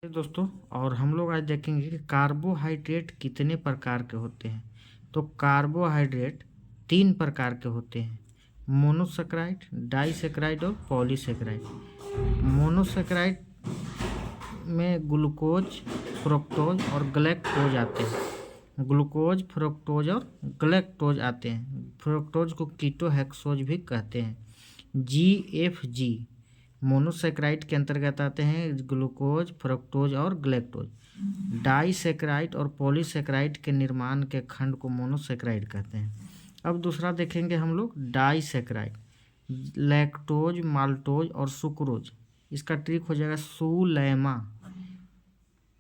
दोस्तों, और हम लोग आज देखेंगे कि कार्बोहाइड्रेट कितने प्रकार के होते हैं। तो कार्बोहाइड्रेट 3 प्रकार के होते हैं: मोनोसेकेराइड, डाइसेकेराइड और पॉलीसेकेराइड। मोनोसेकेराइड में ग्लूकोज, फ्रुक्टोज और गलैक्टोज आते हैं। ग्लूकोज, फ्रुक्टोज और गलैक्टोज आते हैं। फ्रुक्टोज को कीटोहेक्सोज भी कहते हैं। GFG मोनोसेकेराइड के अंतर्गत आते हैं ग्लूकोज, फ्रुक्टोज और गलैक्टोज। डाइसेकेराइड और पॉलीसेकेराइड के निर्माण के खंड को मोनोसेकेराइड कहते हैं। अब दूसरा देखेंगे हम लोग डाइसेकेराइड, लैक्टोज, माल्टोज और सुक्रोज। इसका ट्रिक हो जाएगा सुलैमा।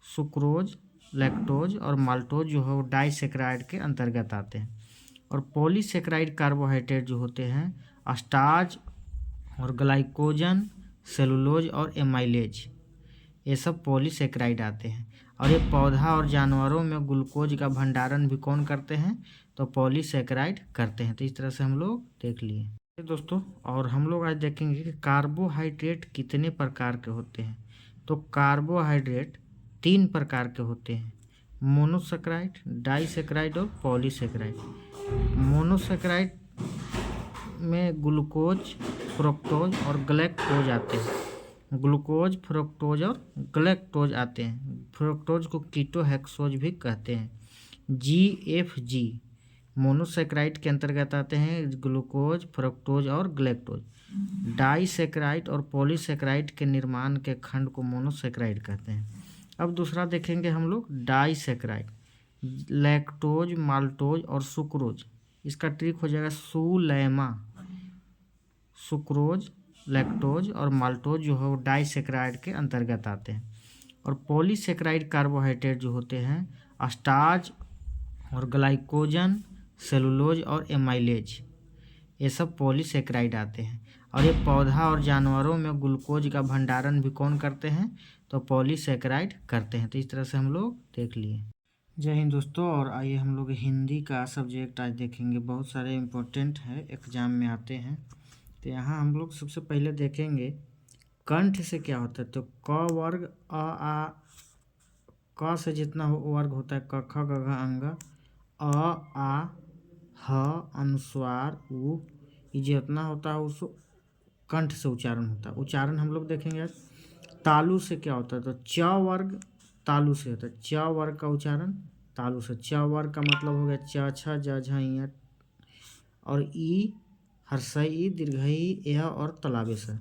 सुक्रोज, लैक्टोज और माल्टोज जो है वो डाइसेकेराइड के अंतर्गत आते हैं। और पॉलीसेकेराइड कार्बोहाइड्रेट जो होते हैं स्टार्च और ग्लाइकोजन, सेलुलोज और एमाइलेज, ये सब पॉलीसेकेराइड आते हैं। और ये पौधा और जानवरों में ग्लूकोज का भंडारण भी कौन करते हैं? तो पॉलीसेकेराइड करते हैं। तो इस तरह से हम लोग देख लिए दोस्तों, और हम लोग आज देखेंगे कि कार्बोहाइड्रेट कितने प्रकार के होते हैं। तो कार्बोहाइड्रेट 3 प्रकार के होते हैं: मोनोसेकेराइड, डाइसेकेराइड और पॉलीसेकेराइड। मोनोसेकेराइड में ग्लूकोज, फ्रुक्टोज और गलैक्टोज आते हैं। ग्लूकोज, फ्रुक्टोज और गलैक्टोज आते हैं। फ्रुक्टोज को कीटोहेक्सोज भी कहते हैं। GFG मोनोसेकेराइड के अंतर्गत आते हैं ग्लूकोज, फ्रुक्टोज और गलैक्टोज। डाइसेकेराइड और पॉलीसेकेराइड के निर्माण के खंड को मोनोसेकेराइड कहते हैं। अब दूसरा देखेंगे हम लोग डाइसेकेराइड, लैक्टोज, माल्टोज और सुक्रोज। इसका ट्रिक हो जाएगा सुलैमा। सुक्रोज, लैक्टोज और माल्टोज जो है वो डाइसेकेराइड के अंतर्गत आते हैं। और पॉलीसेकेराइड कार्बोहाइड्रेट जो होते हैं स्टार्च और ग्लाइकोजन, सेलुलोज और एमाइलेज, ये सब पॉलीसेकेराइड आते हैं। और ये पौधा और जानवरों में ग्लूकोज का भंडारण भी कौन करते हैं? तो पॉलीसेकेराइड करते हैं। तो इस तरह से हम लोग देख लिए। जय हिंद दोस्तों, और आइए हम लोग हिंदी का सब्जेक्ट आज देखेंगे। बहुत सारे इम्पोर्टेंट है, एग्जाम में आते हैं। तो यहाँ हम लोग सबसे पहले देखेंगे कंठ से क्या होता है। तो क वर्ग, अ आ, क से जितना वर्ग होता है क ख ग घ अंग, अ आ ह अनुस्वार उ, ये जितना होता है उसको कंठ से उच्चारण होता है। उच्चारण हम लोग देखेंगे आज। तालु से क्या होता है। तो च वर्ग तालु से होता है। च वर्ग का उच्चारण तालु से। च वर्ग का मतलब हो गया च छ ज झ ञ, और ई हर्षई ई, दीर्घई यह और तलाबे से।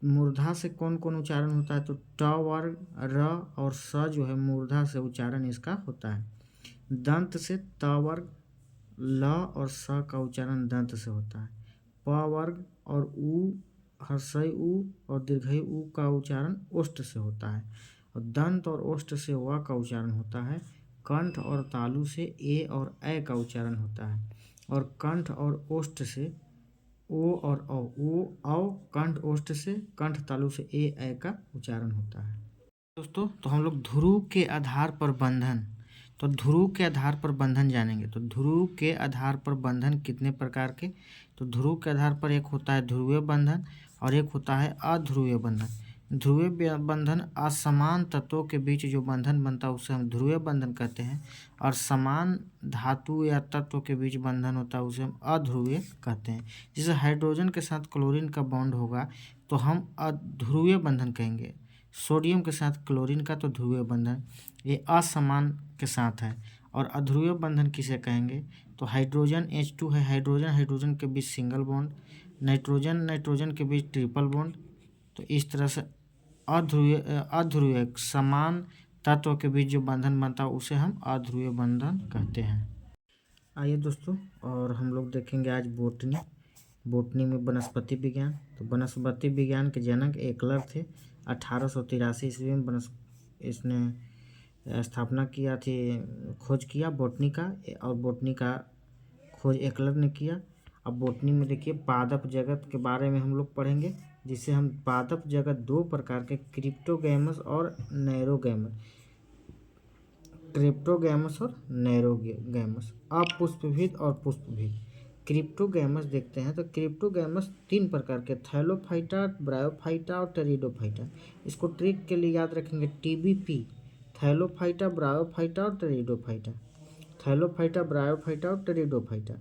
मूर्धा से कौन कौन उच्चारण होता है। तो ट वर्ग, र और स जो है मूर्धा से उच्चारण इसका होता है। दंत से त वर्ग, ल और स का उच्चारण दंत से होता है। प वर्ग और उ, हर्षई उ और दीर्घई उ का उच्चारण ओष्ठ से होता है। और दंत और ओष्ठ से व का उच्चारण होता है। कंठ और तालु से ए और ऐ का उच्चारण होता है। और कंठ और ओष्ठ से ओ और औ, ओ कंठ ओष्ठ से, कंठ तालु से ए ऐ का उच्चारण होता है। दोस्तों, तो हम लोग ध्रुव के आधार पर बंधन, तो ध्रुव के आधार पर बंधन जानेंगे। तो ध्रुव के आधार पर बंधन कितने प्रकार के। तो ध्रुव के आधार पर एक होता है ध्रुवीय बंधन और एक होता है अध्रुवीय बंधन। ध्रुवीय बंधन असमान तत्वों के बीच जो बंधन बनता है उसे हम ध्रुवीय बंधन कहते हैं। और समान धातु या तत्व के बीच बंधन होता है उसे हम अध्रुवीय कहते हैं। जैसे हाइड्रोजन के साथ क्लोरीन का बॉन्ड होगा तो हम अध्रुवीय बंधन कहेंगे। सोडियम के साथ क्लोरीन का तो ध्रुवीय बंधन ये असमान के साथ है। और अध्रुवीय बंधन किसे कहेंगे। तो हाइड्रोजन H2 है, हाइड्रोजन हाइड्रोजन के बीच सिंगल बॉन्ड, नाइट्रोजन नाइट्रोजन के बीच ट्रिपल बॉन्ड। तो इस तरह से अध्रुवीय समान तत्व के बीच जो बंधन बनता है उसे हम अध्रुवीय बंधन कहते हैं। आइए दोस्तों, और हम लोग देखेंगे आज बोटनी। बोटनी में वनस्पति विज्ञान। तो वनस्पति विज्ञान के जनक एकलर थे। 1883 ईस्वी में इसने स्थापना किया थी, खोज किया बोटनी का। और बोटनी का खोज एकलर ने किया। अब बोटनी में देखिए पादप जगत के बारे में हम लोग पढ़ेंगे, जिसे हम पादप जगत 2 प्रकार के क्रिप्टोगैमस और नैरोगैमस, क्रिप्टोगैमस और नैरोगैमस, अपुष्पविद और पुष्पविद। क्रिप्टोगैमस देखते हैं। तो क्रिप्टोगैमस 3 प्रकार के, थैलोफाइटा, ब्रायोफाइटा और टेरिडोफाइटा। इसको ट्रिक के लिए याद रखेंगे TBP, थैलोफाइटा, ब्रायोफाइटा और टेरिडोफाइटा। थैलोफाइटा, ब्रायोफाइटा और टेरिडोफाइटा।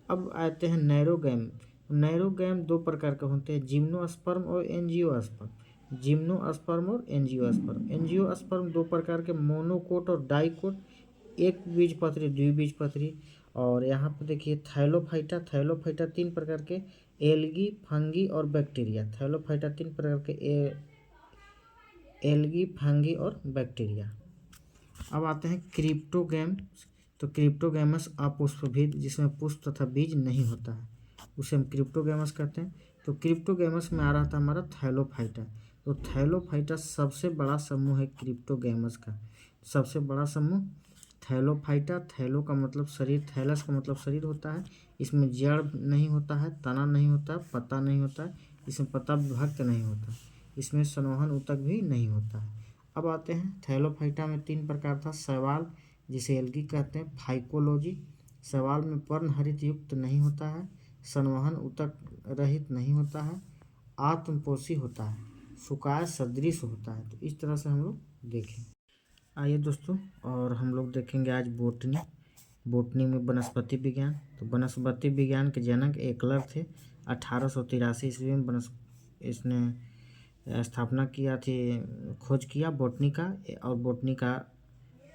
अब आते हैं नैरोगैम। नैरोगैम 2 प्रकार के होते हैं, जिम्नोस्पर्म और एंजियोस्पर्म। जिम्नोस्पर्म और एंजियोस्पर्म। एंजियोस्पर्म 2 प्रकार के, मोनोकोट और डाइकोट, एक बीजपत्री, द्विबीजपत्री। और यहाँ पर देखिए थैलोफाइटा। थैलोफाइटा 3 प्रकार के, एल्गी, फंगी और बैक्टीरिया। थैलोफाइटा 3 प्रकार के, एल्गी, फंगी और बैक्टीरिया। अब आते हैं क्रिप्टोगैम। तो क्रिप्टोगैमस अपुष्पभीत, जिसमें पुष्प तथा बीज नहीं होता है, उसे हम क्रिप्टोगैमस कहते हैं। तो क्रिप्टोगैमस में आ रहा था हमारा थैलोफाइटा। तो थैलोफाइटा सबसे बड़ा समूह है क्रिप्टोगैमस का। सबसे बड़ा समूह थैलोफाइटा। थैलो का मतलब शरीर, थैलस का मतलब शरीर होता है। इसमें जड़ नहीं होता है, तना नहीं होता है, पत्ता नहीं होता है, इसमें पत्ता विभक्त नहीं होता, इसमें संवहन ऊतक भी नहीं होता है। अब आते हैं थैलोफाइटा में 3 प्रकार था, शैवाल जिसे एल्गी कहते हैं, फाइकोलॉजी, शैवाल में पर्णहरित युक्त नहीं होता है, संवहन ऊतक रहित नहीं होता है, आत्मपोषी होता है, सुकाय सदृश होता है। तो इस तरह से हम लोग देखें। आइए दोस्तों, और हम लोग देखेंगे आज बोटनी। बोटनी में वनस्पति विज्ञान। तो वनस्पति विज्ञान के जनक एकलर थे। 1883 ईस्वी में इसने स्थापना किया थी, खोज किया बोटनी का, और बोटनी का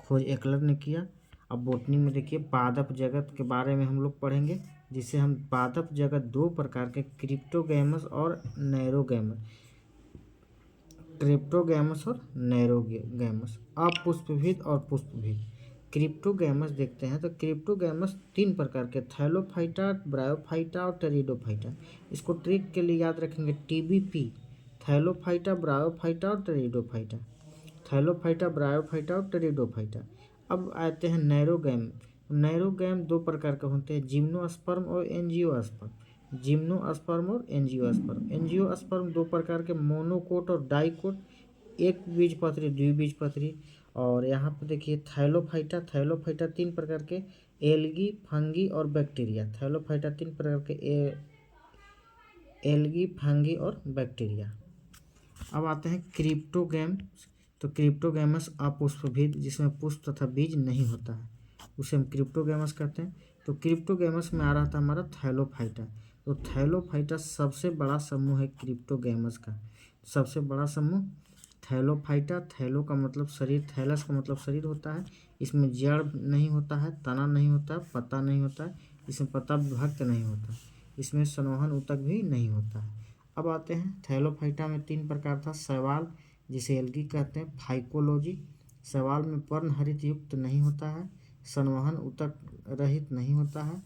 खोज एकलर ने किया। अब बोटनी में देखिए पादप जगत के बारे में हम लोग पढ़ेंगे, जिसे हम पादप जगत 2 प्रकार के, क्रिप्टोगैमस और नैरोगैमस। क्रिप्टोगैमस और नैरोगैमस, अपुष्पभीत और पुष्पभीत। क्रिप्टोगैमस देखते हैं। तो क्रिप्टोगैमस 3 प्रकार के, थैलोफाइटा, ब्रायोफाइटा और टेरिडोफाइटा। इसको ट्रिक के लिए याद रखेंगे TBP, थैलोफाइटा, ब्रायोफाइटा और टेरिडोफाइटा। थैलोफाइटा, ब्रायोफाइटा और टेरिडोफाइटा। अब आते हैं नैरोगैम। नैरोगैम 2 प्रकार के होते हैं, जिम्नोस्पर्म और एंजियोस्पर्म। जिम्नोस्पर्म और एंजियोस्पर्म। एंजियोस्पर्म 2 प्रकार के, मोनोकोट और डाइकोट, एक बीजपत्री, द्विबीजपत्री। और यहाँ पर देखिए थैलोफाइटा। थैलोफाइटा 3 प्रकार के, एल्गी, फंगी और बैक्टीरिया। थैलोफाइटा 3 प्रकार के, एल्गी, फंगी और बैक्टीरिया। अब आते हैं क्रिप्टोगैम। तो क्रिप्टोगैमस अपुष्पभीत, जिसमें पुष्प तथा बीज नहीं होता है, उसे हम क्रिप्टोगैमस कहते हैं। तो क्रिप्टोगैमस में आ रहा था हमारा थैलोफाइटा। तो थैलोफाइटा सबसे बड़ा समूह है क्रिप्टोगैमस का। सबसे बड़ा समूह थैलोफाइटा। थैलो का मतलब शरीर, थैलस का मतलब शरीर होता है। इसमें जड़ नहीं होता है, तना नहीं होता, पत्ता नहीं होता है, इसमें पत्ता विभक्त नहीं होता, इसमें संवहन ऊतक भी नहीं होता है। अब आते हैं थैलोफाइटा में 3 प्रकार था, शैवाल जिसे एल्गी कहते हैं, फाइकोलॉजी, शैवाल में पर्णहरित युक्त नहीं होता है, संवहन ऊतक रहित नहीं होता है,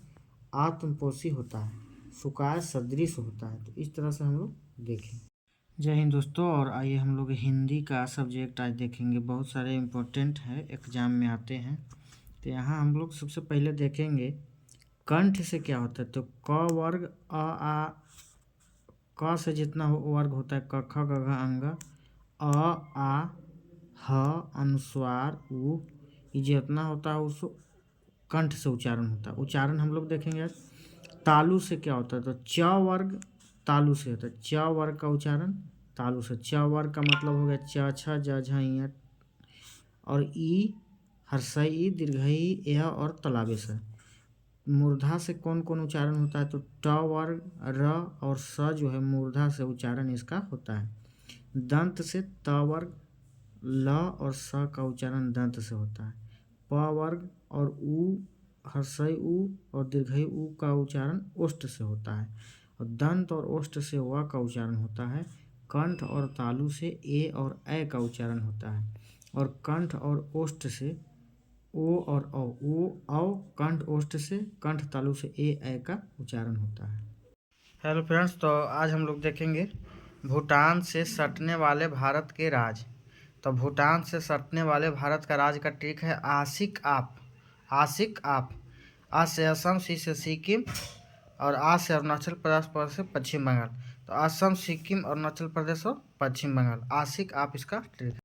आत्मपोषी होता है, सुकाय सदृश होता है। तो इस तरह से हम लोग देखें। जय हिंद दोस्तों, और आइए हम लोग हिंदी का सब्जेक्ट आज देखेंगे। बहुत सारे इम्पोर्टेंट है, एग्जाम में आते हैं। तो यहाँ हम लोग सबसे पहले देखेंगे कंठ से क्या होता है। तो क वर्ग, अ आ, क से जितना वर्ग होता है, क ख ग घ अंग, अ आ ह अनुस्वार उ, ये जितना होता है उसको कंठ से उच्चारण होता है। उच्चारण हम लोग देखेंगे आज। तालु से क्या होता है। तो च वर्ग तालु से होता है। च वर्ग का उच्चारण तालु से। च वर्ग का मतलब हो गया च छ ज झ ञ, और ई हर्षई ई, दीर्घई य और तलाबे से। मूर्धा से कौन कौन उच्चारण होता है। तो ट वर्ग, र और स जो है मूर्धा से उच्चारण इसका होता है। दंत से त वर्ग, ल और स का उच्चारण दंत से होता है। प वर्ग और उ, हर्षई उ और दीर्घई उ का उच्चारण ओष्ठ से होता है। और दंत और ओष्ठ से व का उच्चारण होता है। कंठ और तालु से ए और ऐ का उच्चारण होता है। और कंठ और ओष्ठ से ओ और औ, औ कंठ ओष्ठ से, कंठ तालु से ए ऐ का उच्चारण होता है। हेलो फ्रेंड्स, तो आज हम लोग देखेंगे भूटान से सटने वाले भारत के राज्य। तो भूटान से सटने वाले भारत का राज्य का ट्रिक है आसिक आप। आसिक आप। आ से असम, सी से सिक्किम, और आ से अरुणाचल प्रदेश, पर से पश्चिम बंगाल। तो असम, सिक्किम, अरुणाचल प्रदेश और पश्चिम बंगाल। आसिक आप इसका ट्रिक है।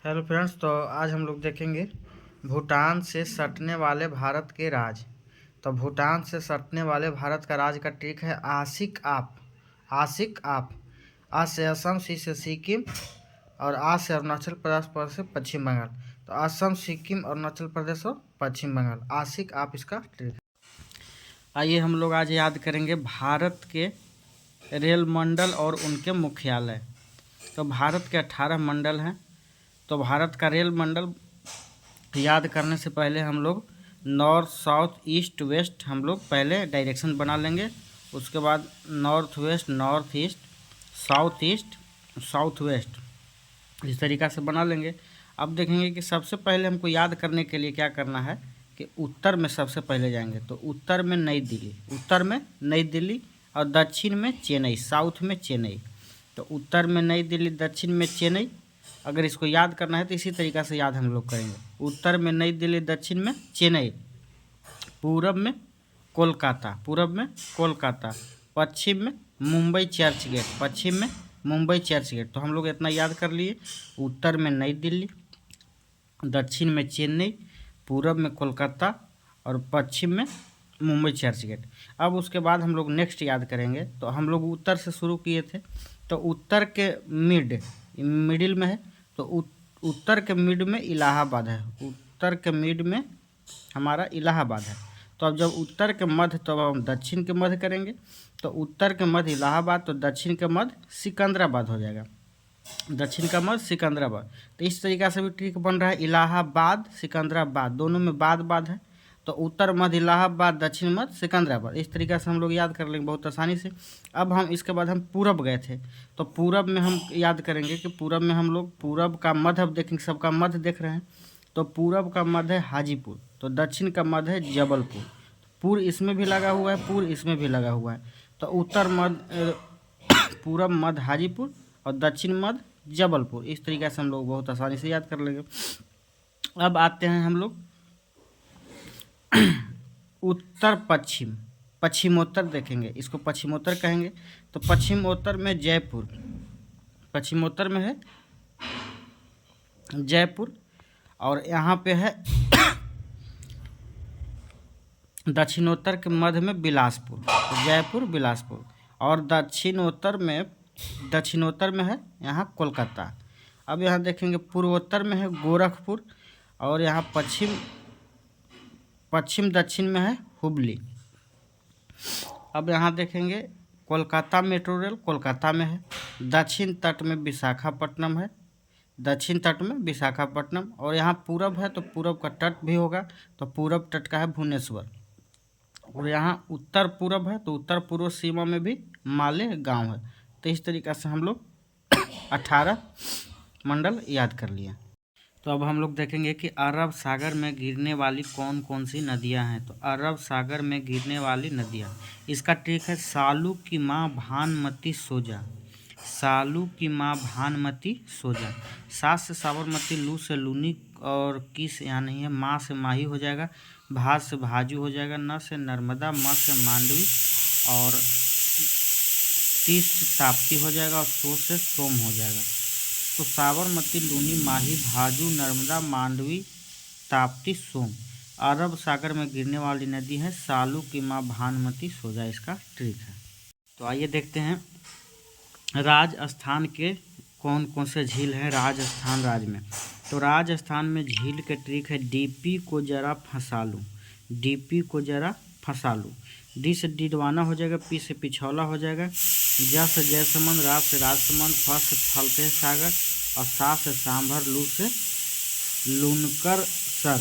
हेलो फ्रेंड्स, तो आज हम लोग देखेंगे भूटान से सटने वाले भारत के राज्य। तो भूटान से सटने वाले भारत का राज्य का ट्रिक है आसिक आप। आसिक आप। आ से असम, सी से सिक्किम और आ से अरुणाचल प्रदेश, पर से पश्चिम बंगाल। तो असम, सिक्किम, अरुणाचल प्रदेश और पश्चिम बंगाल। आसिक आप इसका ट्रिक है। आइए हम लोग आज याद करेंगे भारत के रेल मंडल और उनके मुख्यालय। तो भारत के 18 मंडल हैं। तो भारत का रेल मंडल याद करने से पहले हम लोग नॉर्थ, साउथ, ईस्ट, वेस्ट हम लोग पहले डायरेक्शन बना लेंगे। उसके बाद north west, north east, south west, इस तरीक़ा से बना लेंगे। अब देखेंगे कि सबसे पहले हमको याद करने के लिए क्या करना है कि उत्तर में सबसे पहले जाएंगे। तो उत्तर में नई दिल्ली और दक्षिण में चेन्नई, साउथ में चेन्नई। तो उत्तर में नई दिल्ली, दक्षिण में चेन्नई। अगर इसको याद करना है तो इसी तरीक़ा से याद हम लोग करेंगे। उत्तर में नई दिल्ली, दक्षिण में चेन्नई, पूरब में कोलकाता, पश्चिम में मुंबई चर्च गेट, तो हम लोग इतना याद कर लिए। उत्तर में नई दिल्ली, दक्षिण में चेन्नई, पूरब में कोलकाता और पश्चिम में मुंबई चर्च गेट। अब उसके बाद हम लोग नेक्स्ट याद करेंगे। तो हम लोग उत्तर से शुरू किए थे। तो उत्तर के मिडिल में है। तो उत्तर के मिड में इलाहाबाद है। उत्तर के मिड में हमारा इलाहाबाद है। तो अब जब उत्तर के मध्य, तो अब हम दक्षिण के मध्य करेंगे। तो उत्तर के मध्य इलाहाबाद, तो दक्षिण के मध्य सिकंदराबाद हो जाएगा। दक्षिण का मध्य सिकंदराबाद। तो इस तरीक़ा से भी ट्रिक बन रहा है, इलाहाबाद, सिकंदराबाद, दोनों में बाद है। तो उत्तर मध्य इलाहाबाद, दक्षिण मध्य सिकंदराबाद। इस तरीक़ा से हम लोग याद कर लेंगे बहुत आसानी से। अब हम इसके बाद हम पूरब गए थे। तो पूरब में हम याद करेंगे कि पूरब में हम लोग पूरब का मध्य, अब देखेंगे सबका मध्य देख रहे हैं। तो पूरब का मध्य है हाजीपुर। तो दक्षिण का मध्य है जबलपुर। पूर्व इसमें भी लगा हुआ है, पूर्व इसमें भी लगा हुआ है। तो उत्तर मध्य, पूरब मध्य हाजीपुर और दक्षिण मध्य जबलपुर। इस तरीक़े से हम लोग बहुत आसानी से याद कर लेंगे। अब आते हैं हम लोग उत्तर पश्चिम, पश्चिमोत्तर देखेंगे। इसको पश्चिमोत्तर कहेंगे। तो पश्चिमोत्तर में जयपुर, पश्चिमोत्तर में है जयपुर। और यहाँ पे है दक्षिणोत्तर के मध्य में बिलासपुर, तो जयपुर, बिलासपुर। और दक्षिणोत्तर में है यहाँ कोलकाता। अब यहाँ देखेंगे पूर्वोत्तर में है गोरखपुर और यहाँ पश्चिम दक्षिण में है हुबली। अब यहाँ देखेंगे कोलकाता मेट्रो रेल कोलकाता में है। दक्षिण तट में विशाखापट्टनम है, और यहाँ पूरब है तो पूरब का तट भी होगा। तो पूरब तट का है भुवनेश्वर। और यहाँ उत्तर पूरब है तो उत्तर पूर्व सीमा में भी मालेगांव है। तो इस तरीक़ा से हम लोग 18 मंडल याद कर लिए। तो अब हम लोग देखेंगे कि अरब सागर में गिरने वाली कौन कौन सी नदियाँ हैं। तो अरब सागर में गिरने वाली नदियाँ, इसका ट्रिक है सालू की माँ भानमती सोजा, सालू की माँ भानमती सोजा। सास से साबरमती, लू से लूनी और किस यहाँ नहीं है, माँ से माही हो जाएगा, भाज से भाजू हो जाएगा, न से नर्मदा, म से मांडवी और तीस से ताप्ती हो जाएगा और सो से सोम हो जाएगा। तो साबरमती, लूनी, माही, भाजू, नर्मदा, मांडवी, ताप्ती, सोम अरब सागर में गिरने वाली नदी है। सालू की माँ भानमती सोजा इसका ट्रिक है। तो आइए देखते हैं राजस्थान के कौन कौन से झील हैं राजस्थान राज्य में। तो राजस्थान में झील के ट्रिक है डीपी को जरा फंसा लूँ, डीपी को जरा फंसा लूँ। डी से डिडवाना हो जाएगा, पी से पिछौला हो जाएगा, जा से जयसमंद, राज से राजसमंद, फ से फलते सागर और सा से सांभर, लू से लूनकर सर।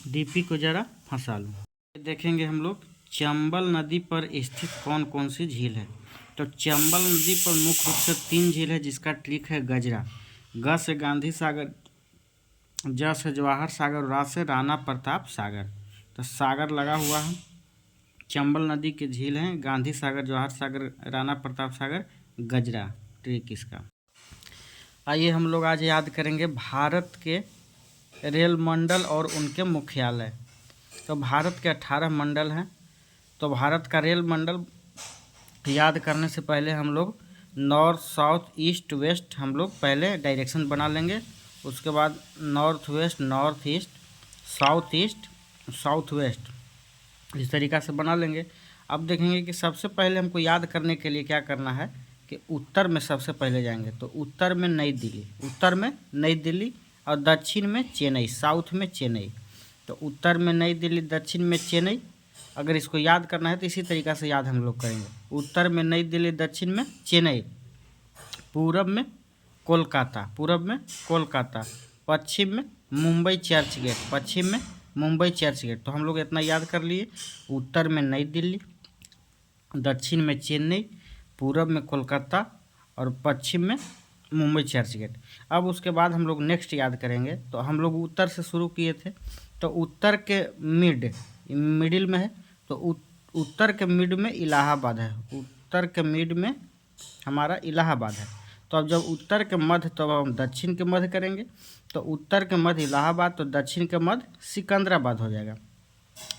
डीपी को जरा फंसा लूँ। देखेंगे हम लोग चंबल नदी पर स्थित कौन कौन सी झील है। तो चंबल नदी पर मुख्य रूप से 3 झील है जिसका ट्रिक है गजरा। ग से गांधी सागर, ज से जवाहर सागर, रा से राणा प्रताप सागर। तो सागर लगा हुआ है। चंबल नदी के झील हैं गांधी सागर, जवाहर सागर, राणा प्रताप सागर, गजरा ट्रिक इसका। आइए हम लोग आज याद करेंगे भारत के रेल मंडल और उनके मुख्यालय। तो भारत के 18 मंडल हैं। तो भारत का रेल मंडल याद करने से पहले हम लोग नॉर्थ, साउथ, ईस्ट, वेस्ट हम लोग पहले डायरेक्शन बना लेंगे। उसके बाद north west, north east, south west, इस तरीक़ा से बना लेंगे। अब देखेंगे कि सबसे पहले हमको याद करने के लिए क्या करना है कि उत्तर में सबसे पहले जाएंगे। तो उत्तर में नई दिल्ली, उत्तर में नई दिल्ली और दक्षिण में चेन्नई, साउथ में चेन्नई। तो उत्तर में नई दिल्ली, दक्षिण में चेन्नई। अगर इसको याद करना है तो इसी तरीक़ा से याद हम लोग करेंगे। उत्तर में नई दिल्ली, दक्षिण में चेन्नई, पूरब में कोलकाता, पूरब में कोलकाता, पश्चिम में मुंबई चर्च गेट, पश्चिम में मुंबई चर्च गेट। तो हम लोग इतना याद कर लिए। उत्तर में नई दिल्ली, दक्षिण में चेन्नई, पूरब में कोलकाता और पश्चिम में मुंबई चर्च गेट। अब उसके बाद हम लोग नेक्स्ट याद करेंगे। तो हम लोग उत्तर से शुरू किए थे। तो उत्तर के मिडिल में है। तो उत्तर के मिड में इलाहाबाद है, उत्तर के मिड में हमारा इलाहाबाद है। तो अब जब उत्तर के मध्य, तो अब हम दक्षिण के मध्य करेंगे। तो उत्तर के मध्य इलाहाबाद, तो दक्षिण के मध्य सिकंदराबाद हो जाएगा,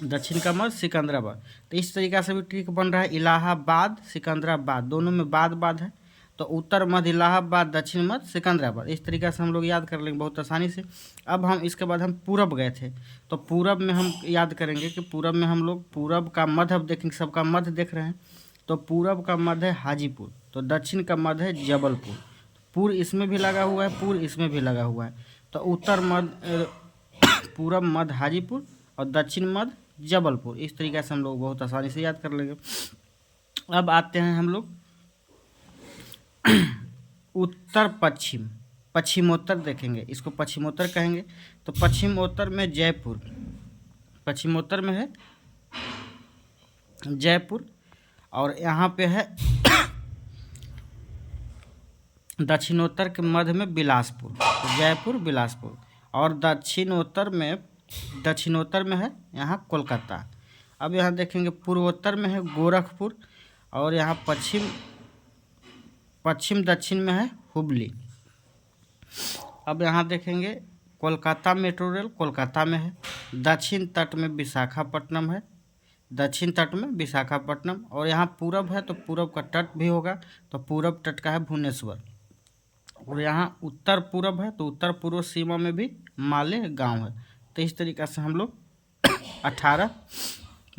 दक्षिण का मध्य सिकंदराबाद। तो इस तरीक़ा से भी ट्रिक बन रहा है, इलाहाबाद सिकंदराबाद दोनों में बाद है। तो उत्तर मध्य इलाहाबाद, दक्षिण मध्य सिकंदराबाद। इस तरीक़ा से हम लोग याद कर लेंगे बहुत आसानी से। अब हम इसके बाद हम पूरब गए थे। तो पूरब में हम याद करेंगे कि पूरब में हम लोग पूरब का मध्य, अब देखेंगे सबका मध्य देख रहे हैं। तो पूरब का मध्य है हाजीपुर, तो दक्षिण का मध्य है जबलपुर। पूर्व इसमें भी लगा हुआ है, पूर्व इसमें भी लगा हुआ है। तो उत्तर मध्य, पूरब मध्य हाजीपुर और दक्षिण मध्य जबलपुर। इस तरीक़े से हम लोग बहुत आसानी से याद कर लेंगे। अब आते हैं हम लोग उत्तर पश्चिम, पश्चिमोत्तर देखेंगे, इसको पश्चिमोत्तर कहेंगे। तो पश्चिमोत्तर में जयपुर, पश्चिमोत्तर में है जयपुर। और यहाँ पे है दक्षिणोत्तर के मध्य में बिलासपुर, तो जयपुर बिलासपुर। और दक्षिणोत्तर में है यहाँ कोलकाता। अब यहाँ देखेंगे पूर्वोत्तर में है गोरखपुर। और यहाँ पश्चिम दक्षिण में है हुबली। अब यहाँ देखेंगे कोलकाता मेट्रो रेल कोलकाता में है। दक्षिण तट में विशाखापट्टनम है, दक्षिण तट में विशाखापट्टनम। और यहाँ पूरब है, तो पूरब का तट भी होगा, तो पूरब तट का है भुवनेश्वर। और यहाँ उत्तर पूरब है, तो उत्तर पूर्व सीमा में भी मालेगांव है। तो इस तरीक़ा से हम लोग 18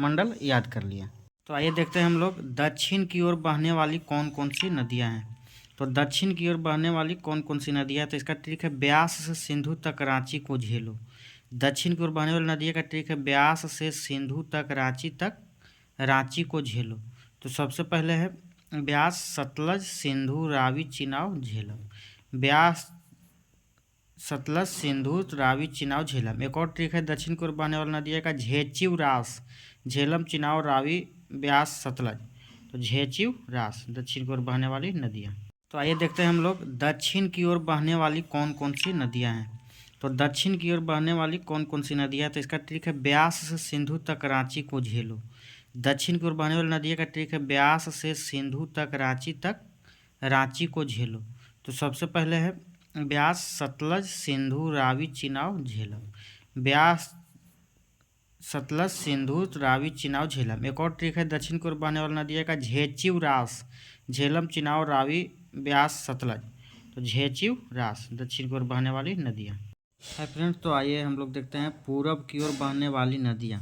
मंडल याद कर लिए। तो आइए देखते हैं हम लोग दक्षिण की ओर बहने वाली कौन कौन सी नदियाँ हैं। तो दक्षिण की ओर बहने वाली कौन कौन सी नदियाँ हैं, तो इसका ट्रिक है ब्यास से सिंधु तक रांची को झेलो। दक्षिण की ओर बहने वाली नदियों का ट्रिक है ब्यास से सिंधु तक रांची को झेलो। तो सबसे पहले है ब्यास, सतलज, सिंधु, रावी, चिनाब, झेलम। ब्यास, सतलज, सिंधु, रावी, चिनाब, झेलम। एक और ट्रिक है दक्षिण की ओर बहने वाली नदियों का झेचिव, रास, झेलम, चिनाब, रावी, ब्यास, सतलज। तो झेचिव, रास दक्षिण की ओर बहने वाली नदियाँ। तो आइए देखते हैं हम लोग दक्षिण की ओर बहने वाली कौन कौन सी नदियाँ हैं। तो दक्षिण की ओर बहने वाली कौन कौन सी नदियाँ, तो इसका ट्रिक है ब्यास से सिंधु तक रांची को झेलो। दक्षिण की ओर बहने वाली नदियों का ट्रिक है ब्यास से सिंधु तक रांची को झेलो। तो सबसे पहले है ब्यास, सतलज, सिंधु, रावी, चिनाब, झेलम। ब्यास, सतलज, सिंधु, रावी, चिनाब, झेलम। एक और ट्रिक है दक्षिण की ओर बहने वाली नदियों का झेचिव, रास, झेलम, चिनाब, रावी, ब्यास, सतलज। तो झेचिव, रास दक्षिण की ओर बहने वाली नदियाँ है फ्रेंड्स। तो आइए हम लोग देखते हैं पूरब की ओर बहने वाली नदियाँ।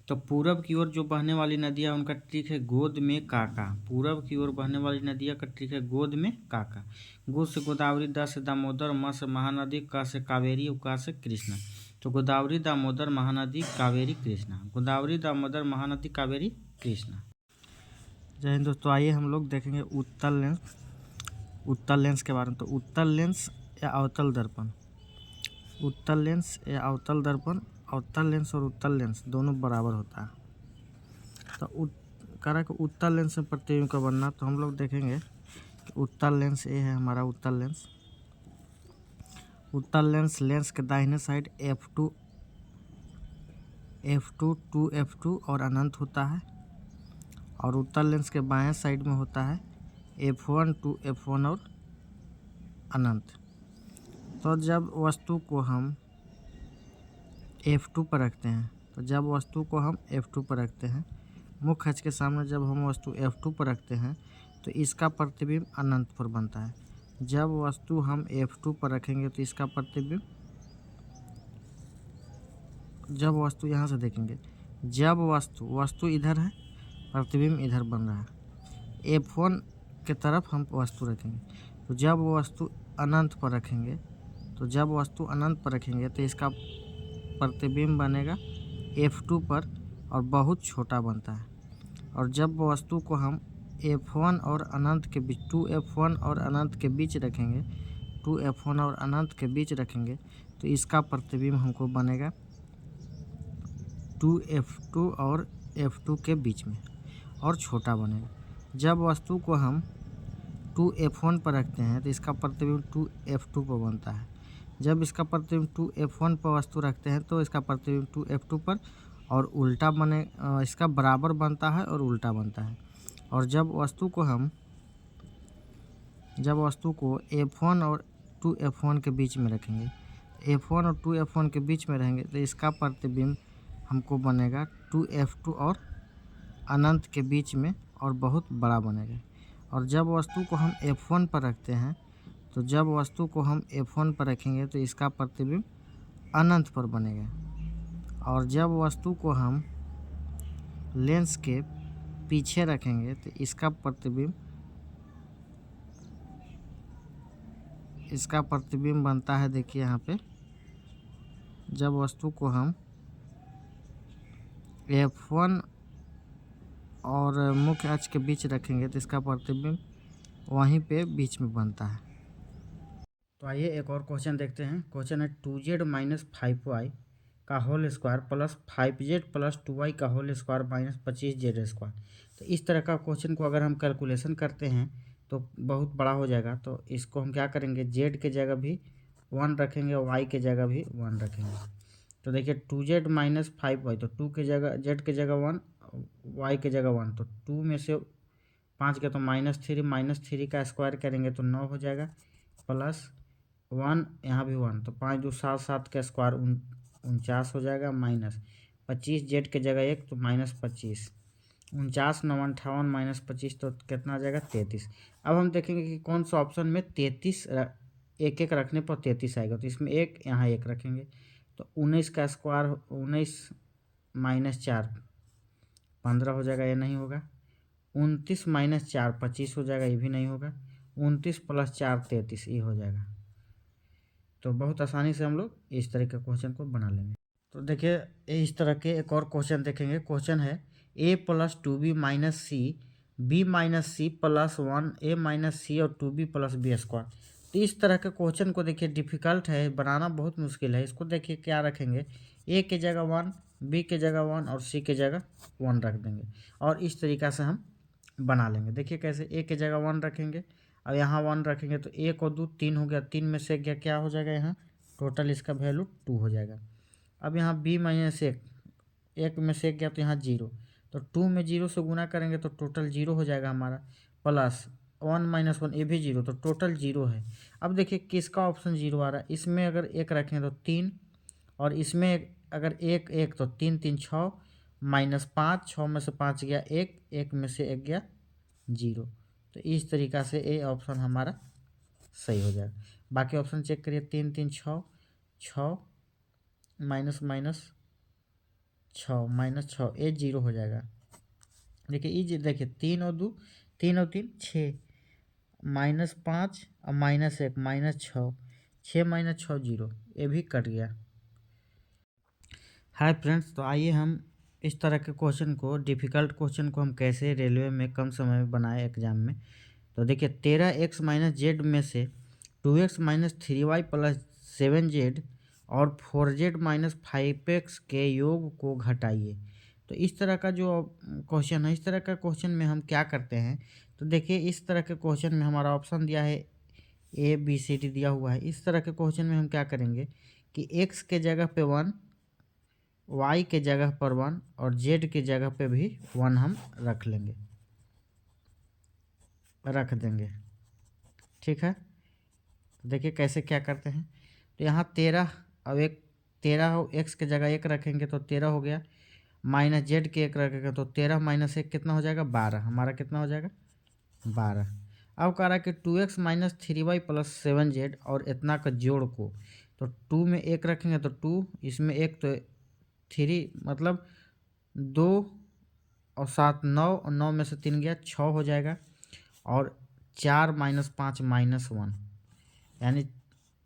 तो पूरब की ओर जो बहने वाली नदियाँ उनका ट्रिक है गोद में काका। पूरब की ओर बहने वाली नदियाँ का ट्रिक है गोद में काका। गो से गोदावरी, द से दामोदर, म से महानदी, क से कावेरी, क से कृष्णा। तो गोदावरी, दामोदर, महानदी, कावेरी, कृष्णा। गोदावरी, दामोदर, महानदी, कावेरी, कृष्णा। जय हिंद दोस्तों। आइए हम लोग देखेंगे उत्तल लेंस के बारे में। तो उत्तल लेंस या अवतल दर्पण, उत्तल लेंस या अवतल दर्पण, अवतल लेंस और उत्तल लेंस दोनों बराबर होता है। तो करा कि उत्तल लेंस में प्रतिबिंब का बनना, तो हम लोग देखेंगे कि उत्तल लेंस ये है हमारा उत्तल लेंस। उत्तल लेंस के दाहिने साइड F2 2F2 और अनंत होता है। और उत्तल लेंस के बाएं साइड में होता है F1 2F1 और अनंत। तो जब वस्तु को हम F2 पर रखते हैं, मुख्य अक्ष के सामने जब हम वस्तु F2 पर रखते हैं तो इसका प्रतिबिंब अनंत पर बनता है। जब वस्तु हम F2 पर रखेंगे तो इसका प्रतिबिंब, जब वस्तु यहाँ से देखेंगे जब वस्तु इधर है, प्रतिबिंब इधर बन रहा है, F1 के तरफ हम वस्तु रखेंगे। तो जब वस्तु अनंत पर रखेंगे तो इसका प्रतिबिंब बनेगा F2 पर और बहुत छोटा बनता है। और जब वस्तु को हम F1 और अनंत के बीच 2F1 और अनंत के बीच रखेंगे तो इसका प्रतिबिंब हमको बनेगा 2F2 और F2 के बीच में और छोटा बनेगा। जब वस्तु को हम 2F1 पर रखते हैं तो इसका प्रतिबिंब 2F2 पर बनता है। जब इसका प्रतिबिंब 2F1 पर वस्तु रखते हैं तो इसका प्रतिबिंब 2F2 पर और उल्टा इसका बराबर बनता है और उल्टा बनता है। और जब वस्तु को F1 और 2F1 के बीच में रखेंगे, F1 और 2F1 के बीच में रहेंगे तो इसका प्रतिबिंब हमको बनेगा 2F2 और अनंत के बीच में और बहुत बड़ा बनेगा। और जब वस्तु को हम F1 पर रखेंगे तो इसका प्रतिबिंब अनंत पर बनेगा। और जब वस्तु को हम लेंस के पीछे रखेंगे तो इसका प्रतिबिंब बनता है, देखिए यहाँ पे, जब वस्तु को हम F1 और मुख्य अक्ष के बीच रखेंगे तो इसका प्रतिबिंब वहीं पे बीच में बनता है। तो आइए एक और क्वेश्चन देखते हैं। क्वेश्चन है 2z माइनस 5y का whole square plus 5z plus 2y का whole square minus 25z square. तो इस तरह का क्वेश्चन को अगर हम कैलकुलेशन करते हैं तो बहुत बड़ा हो जाएगा। तो इसको हम क्या करेंगे, z के जगह भी 1 रखेंगे और y के जगह भी 1 रखेंगे। तो देखिए 2z माइनस 5y, तो 2 के जगह z के जगह 1, y के जगह 1, तो 2 में से 5 के तो -3 का स्क्वायर करेंगे तो 9 हो जाएगा, प्लस 1 यहाँ भी 1, तो 5 2 7 7 का स्क्वायर 49 हो जाएगा, माइनस 25 z के जगह 1 तो -25, 49 9 58 -25 तो कितना आ जाएगा 33। अब हम देखेंगे कि कौन सा ऑप्शन में 33 एक रखने पर 33 आएगा। तो इसमें एक यहाँ 1 रखेंगे तो 19 का स्क्वायर 19 - 4 15 हो जाएगा, ये नहीं होगा। 29 - 4 25 हो जाएगा, ये भी नहीं होगा। 29 + 4 33 ये हो जाएगा। तो बहुत आसानी से हम लोग इस तरह के क्वेश्चन को बना लेंगे। तो देखिए इस तरह के एक और क्वेश्चन देखेंगे। क्वेश्चन है a + 2b - c b - c + 1 a - c और 2b + b स्क्वायर। तो इस तरह के क्वेश्चन को देखिए डिफ़िकल्ट है, बनाना बहुत मुश्किल है। इसको देखिए क्या रखेंगे, a के जगह 1, b के जगह 1 और c के जगह 1 रख देंगे और इस तरीक़ा से हम बना लेंगे। देखिए कैसे, a के जगह 1 रखेंगे और यहाँ 1 रखेंगे तो 1 और 2 3 हो गया, 3 में से गया क्या हो जाएगा, यहाँ टोटल इसका वैल्यू 2 हो जाएगा। अब यहाँ b - 1, 1 में से गया तो यहाँ 0, तो 2 में 0 से गुना करेंगे तो टोटल 0 हो जाएगा हमारा, प्लस 1 - 1 ये भी 0, तो टोटल 0 है। अब देखिए किसका ऑप्शन 0 आ रहा है, इसमें अगर 1 रखें तो 3 और इसमें अगर 1 1 तो 3 3 6 -5, 6 में से 5 गया 1, 1 में से 1 गया 0। तो इस तरीक़ा से ये ऑप्शन हमारा सही हो जाएगा। बाकी ऑप्शन चेक करिए, 3 3 6 6 माइनस 6 ये 0 हो जाएगा। देखिए ये देखिए 3 और 2 3 और 3 6 -5 और -1 -6 6 - 6 0, ये भी कट गया। हाय फ्रेंड्स, तो आइए हम इस तरह के क्वेश्चन को, डिफ़िकल्ट क्वेश्चन को हम कैसे रेलवे में कम समय में बनाए एग्जाम में। तो देखिए 13x - z में से 2x - 3y + 7z और 4z - 5x के योग को घटाइए। तो इस तरह का जो क्वेश्चन है, इस तरह का क्वेश्चन में हम क्या करते हैं, तो देखिए इस तरह के क्वेश्चन में हमारा ऑप्शन दिया है A B C D दिया हुआ है। इस तरह के क्वेश्चन में हम क्या करेंगे कि x के जगह पे 1, y के जगह पर 1 और z के जगह पे भी 1 हम रख देंगे, ठीक है। देखिए कैसे क्या करते हैं। तो यहाँ 13, अब 13 हो, x के जगह 1 रखेंगे तो 13 हो गया, माइनस z के 1 रखेंगे तो 13 - 1 कितना हो जाएगा 12, हमारा कितना हो जाएगा 12। अब कह रहा है कि 2x - 3y + 7z और इतना का जोड़ को, तो 2 में 1 रखेंगे तो 2, इसमें 1 तो 3, मतलब 2 और 7 9, और 9 में से 3 गया 6 हो जाएगा, और 4 माइनस 5 माइनस 1, यानी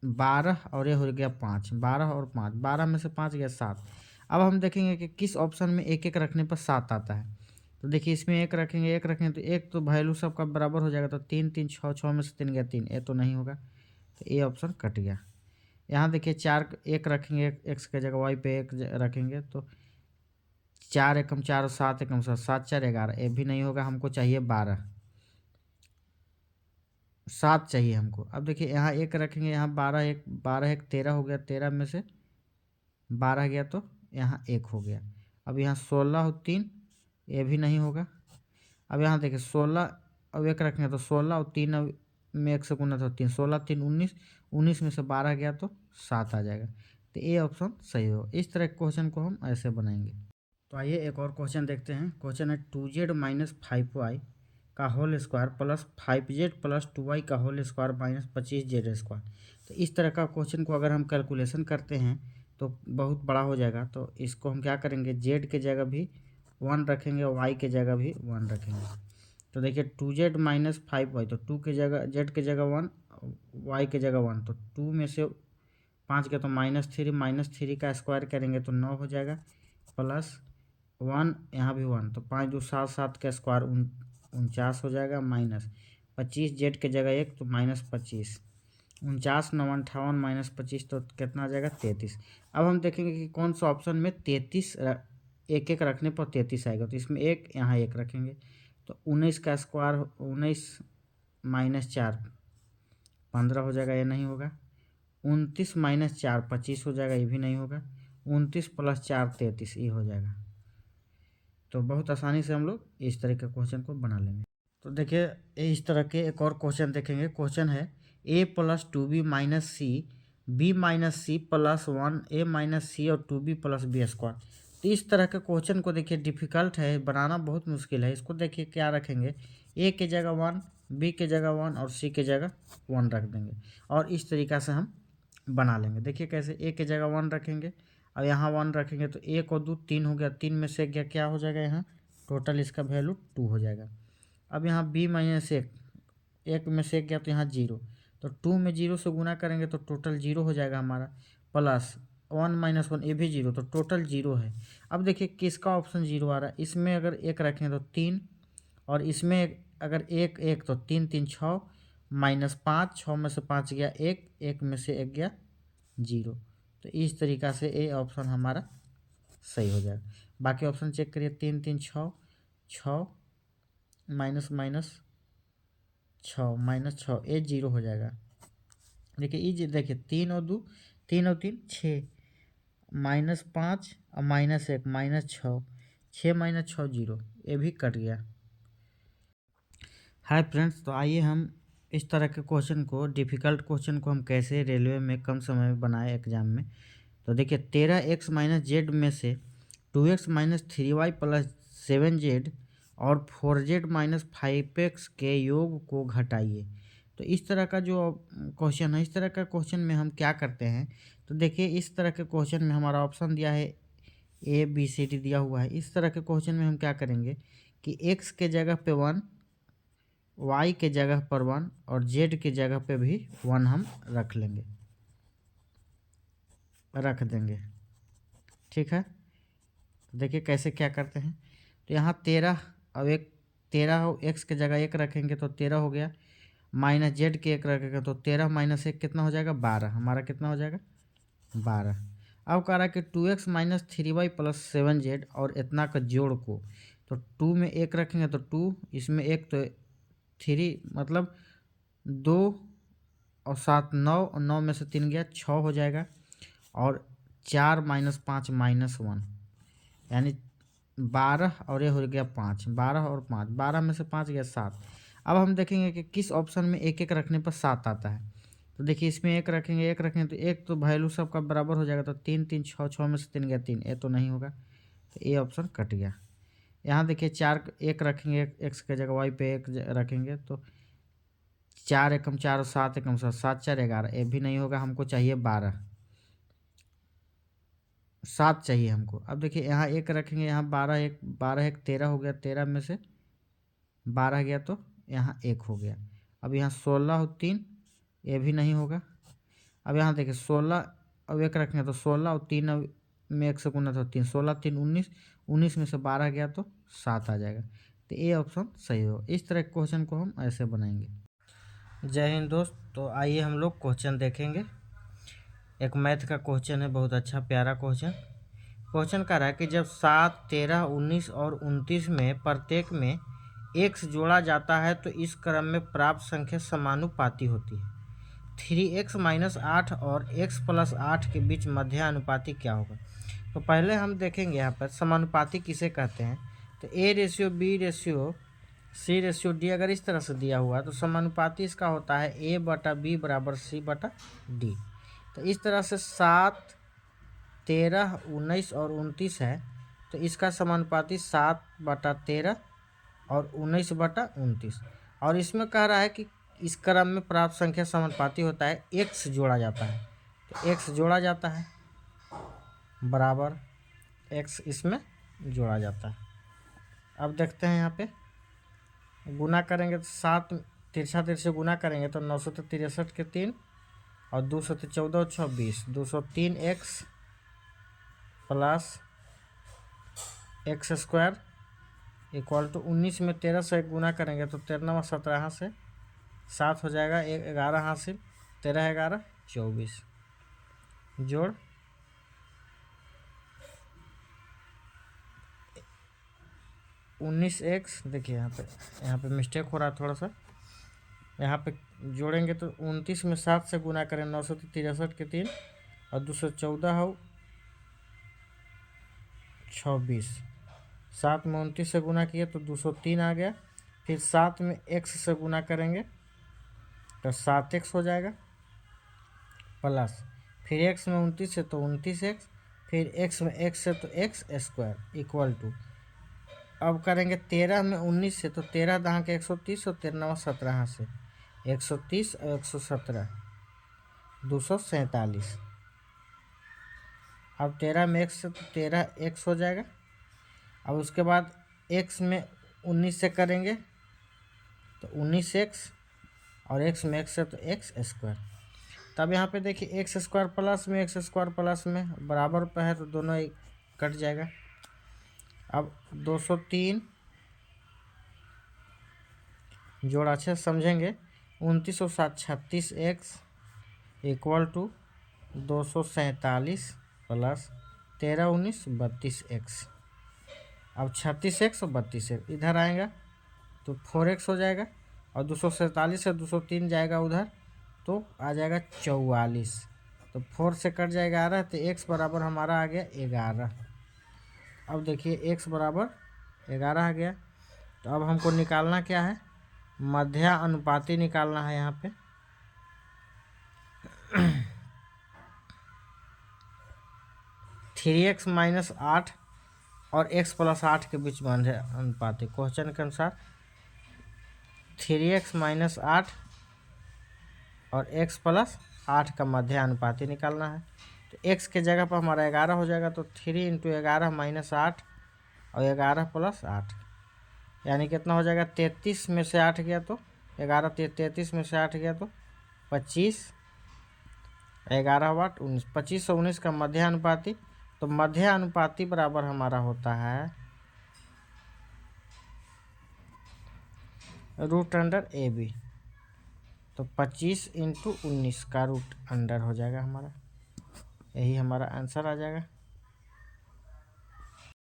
12, और ये हो गया 5, 12 और 5, 12 में से 5 गया 7। अब हम देखेंगे कि किस ऑप्शन में एक एक रखने पर 7 आता है। तो देखिए इसमें एक रखेंगे तो एक तो वैल्यू सबका बराबर हो जाएगा, तो 3 3 6, 6 में से 3 गया 3, ये तो नहीं होगा, तो ये ऑप्शन कट गया। यहाँ देखिए 4 एक रखेंगे, एक्स के जगह वाई पे एक रखेंगे, तो 4 एकम 4 और 7 एकम 7, 7 4 11, ये भी नहीं होगा, हमको चाहिए 12, 7 चाहिए हमको। अब देखिए यहाँ एक रखेंगे, यहाँ 12 एक 13 हो गया, 13 में से 12 गया तो यहाँ 1 हो गया। अब यहाँ 16 और 3, ये भी नहीं होगा। अब यहाँ देखिए 16, अब एक रखेंगे तो 16 और 3 में 1 से गुना था 3, 16 3 19, 19 में से 12 गया तो 7 आ जाएगा, तो ये ऑप्शन सही हो। इस तरह के क्वेश्चन को हम ऐसे बनाएंगे। तो आइए एक और क्वेश्चन देखते हैं। क्वेश्चन है 2z माइनस 5y का whole square plus 5z plus 2y का whole square minus 25z square. तो इस तरह का क्वेश्चन को अगर हम कैलकुलेशन करते हैं तो बहुत बड़ा हो जाएगा। तो इसको हम क्या करेंगे, z के जगह भी 1 रखेंगे और y के जगह भी 1 रखेंगे। तो देखिए 2z माइनस 5y, तो 2 के जगह z के जगह 1, y के जगह 1, तो 2 में से 5 के तो -3 का स्क्वायर करेंगे तो 9 हो जाएगा, प्लस 1 यहाँ भी 1, तो 5 2 7, 7 का स्क्वायर 49 हो जाएगा, माइनस 25 जेड के जगह 1 तो -25, 49 9 58 माइनस 25 तो कितना आ जाएगा 33। अब हम देखेंगे कि कौन सा ऑप्शन में 33 एक एक रखने पर 33 आएगा। तो इसमें एक यहाँ एक रखेंगे तो 19 का स्क्वायर 19 माइनस 4 15 हो जाएगा, ये नहीं होगा। 29 माइनस 4 25 हो जाएगा, ये भी नहीं होगा। 29 प्लस 4 33, ये हो जाएगा। तो बहुत आसानी से हम लोग इस तरह के क्वेश्चन को बना लेंगे। तो देखिए इस तरह के एक और क्वेश्चन देखेंगे। क्वेश्चन है a plus 2b minus c, b minus c plus 1 a minus c और 2b प्लस बी स्क्वायर। तो इस तरह के क्वेश्चन को देखिए डिफ़िकल्ट है, बनाना बहुत मुश्किल है। इसको देखिए क्या रखेंगे, a के जगह 1, b के जगह 1 और c के जगह 1 रख देंगे, और इस तरीक़ा से हम बना लेंगे। देखिए कैसे, a के जगह 1 रखेंगे और यहाँ 1 रखेंगे, तो 1 और 2 3 हो गया, 3 में से गया क्या हो जाएगा, यहाँ टोटल इसका वैल्यू 2 हो जाएगा। अब यहाँ b माइनस 1, 1 में से गया तो यहाँ 0, तो 2 में 0 से गुना करेंगे तो टोटल 0 हो जाएगा हमारा, प्लस 1 माइनस 1, ये भी 0, तो टोटल 0 है। अब देखिए किसका ऑप्शन 0 आ रहा है, इसमें अगर 1 रखें तो 3, और इसमें अगर 1 1 तो 3 3 6, माइनस 5, 6 में से 5 गया 1, 1 में से 1 गया 0। तो इस तरीक़ा से ये ऑप्शन हमारा सही हो जाएगा। बाकी ऑप्शन चेक करिए, 3 3 6, 6 माइनस माइनस 6 माइनस 6, ये 0 हो जाएगा। देखिए ये देखिए 3 और 2, 3 और 3 6, माइनस 5 और माइनस 1 माइनस 6, 6 माइनस 6 0, ये भी कट गया। हाय फ्रेंड्स, तो आइए हम इस तरह के क्वेश्चन को, डिफ़िकल्ट क्वेश्चन को हम कैसे रेलवे में कम समय में बनाए एग्जाम में। तो देखिए 13x माइनस जेड में से 2x minus 3y plus 7z और 4z माइनस 5x के योग को घटाइए। तो इस तरह का जो क्वेश्चन है, इस तरह का क्वेश्चन में हम क्या करते हैं, तो देखिए इस तरह के क्वेश्चन में हमारा ऑप्शन दिया है ABCD दिया हुआ है। इस तरह के क्वेश्चन में हम क्या करेंगे कि x के जगह पे 1, y के जगह पर 1 और z के जगह पे भी 1 हम रख देंगे। ठीक है, देखिए कैसे क्या करते हैं। तो यहाँ 13, अब एक 13 हो, एक्स के जगह 1 रखेंगे तो 13 हो गया, माइनस जेड के 1 रखेंगे तो 13 माइनस 1 कितना हो जाएगा 12, हमारा कितना हो जाएगा 12। अब कह रहा है कि 2x minus 3y plus 7z और इतना का जोड़ को, तो 2 में 1 रखेंगे तो 2, इसमें 1 तो 3, मतलब 2 और 7 9, और 9 में से 3 गया 6 हो जाएगा, और 4 माइनस 5 माइनस 1, यानी 12, और ये हो गया 5, 12 और 5, 12 में से 5 गया 7। अब हम देखेंगे कि किस ऑप्शन में एक एक रखने पर 7 आता है। तो देखिए इसमें एक रखेंगे तो एक तो वैल्यू सबका बराबर हो जाएगा, तो 3 3 6, 6 में से 3 गया 3, ये तो नहीं होगा, तो ये ऑप्शन कट गया। यहाँ देखिए 4 1 रखेंगे, एक्स के जगह वाई पे 1 रखेंगे, तो 4 एकम 4 और 7 एकम 7, 7 4 11, ये भी नहीं होगा, हमको चाहिए 12, 7 चाहिए हमको। अब देखिए यहाँ 1 रखेंगे, यहाँ 12 1 13 हो गया, 13 में से 12 गया तो यहाँ 1 हो गया। अब यहाँ 16 और 3, ये भी नहीं होगा। अब यहाँ देखिए 16 अब 1 रखेंगे तो 16 और 3 में 1 से गुना तो 3, 16 3 19, 19 में से 12 गया तो 7 आ जाएगा। तो ये ऑप्शन सही हो। इस तरह के क्वेश्चन को हम ऐसे बनाएंगे। जय हिंद दोस्त। तो आइए हम लोग क्वेश्चन देखेंगे। एक मैथ का क्वेश्चन है, बहुत अच्छा प्यारा क्वेश्चन। क्वेश्चन कह रहा है कि जब 7, 13, 19 और 29 में प्रत्येक में x जोड़ा जाता है तो इस क्रम में प्राप्त संख्या समानुपाती होती है। 3x - 8 और x + 8 के बीच मध्य अनुपाती क्या होगा। तो पहले हम देखेंगे यहाँ पर समानुपाती किसे कहते हैं। तो A/B/C/D अगर इस तरह से दिया हुआ है तो समानुपाती इसका होता है A/B = C/D। तो इस तरह से 7, 13, 19 और 29 है तो इसका समानुपाती 7/13 और 19/29। और इसमें कह रहा है कि इस क्रम में प्राप्त संख्या समानुपाती होता है, x जोड़ा जाता है। तो x जोड़ा जाता है बराबर x इसमें जोड़ा जाता है। अब देखते हैं यहाँ पे गुना करेंगे तो 7 तिरछा तिरछे गुना करेंगे तो 9 से 63 के 3 और 2 से 14 और 26, 203x + x² = 19 में 13 से 1 गुना करेंगे तो 13 17 से 7 हो जाएगा, 11 हासिल, 13 11 24 जोड़ 19x। देखिए यहाँ पे मिस्टेक हो रहा है थोड़ा सा। यहाँ पे जोड़ेंगे तो 29 में 7 से गुना करें, 9 से 63 के 3 और 2 से 14 हो 26, 7 में 29 से गुना किए तो 203 आ गया। फिर 7 में x से गुना करेंगे तो 7x हो जाएगा प्लस फिर x में 29 से तो 29x, फिर x में x से तो x² = अब करेंगे 13 में 19 से तो 13 दहाँ के 130 और 13 17 से 130 और 117 247। अब 13 में x से तो 13x हो जाएगा। अब उसके बाद x में 19 से करेंगे तो 19x और x में x से तो x²। तब यहाँ पे देखिए x² प्लस में x² प्लस में बराबर पे है तो दोनों एक कट जाएगा। अब 203 जोड़ अच्छे से समझेंगे, 29 और 7 36x = 247 प्लस 13 19 32x। अब 36x और 32x इधर आएगा तो 4x हो जाएगा और 247 से 203 जाएगा उधर तो आ जाएगा 44। तो 4 से कट जाएगा 11 तो x बराबर हमारा आ गया 11। अब देखिए x बराबर 11 आ गया। तो अब हमको निकालना क्या है, मध्य अनुपाती निकालना है। यहाँ पे 3x - 8 और x + 8 के बीच मध्य अनुपाती। क्वेश्चन के अनुसार 3x - 8 और x + 8 का मध्य अनुपाती निकालना है। तो x के जगह पर हमारा 11 हो जाएगा तो 3 × 11 - 8 और 11 + 8 यानी कितना हो जाएगा, 33 में से 8 गया तो 11, 33 में से 8 गया तो 25, 11 × 8 19, 25 और 19 का मध्य अनुपाती। तो मध्य अनुपाती बराबर हमारा होता है √AB। तो 25 × 19 का √अंडर हो जाएगा हमारा, यही हमारा आंसर आ जाएगा।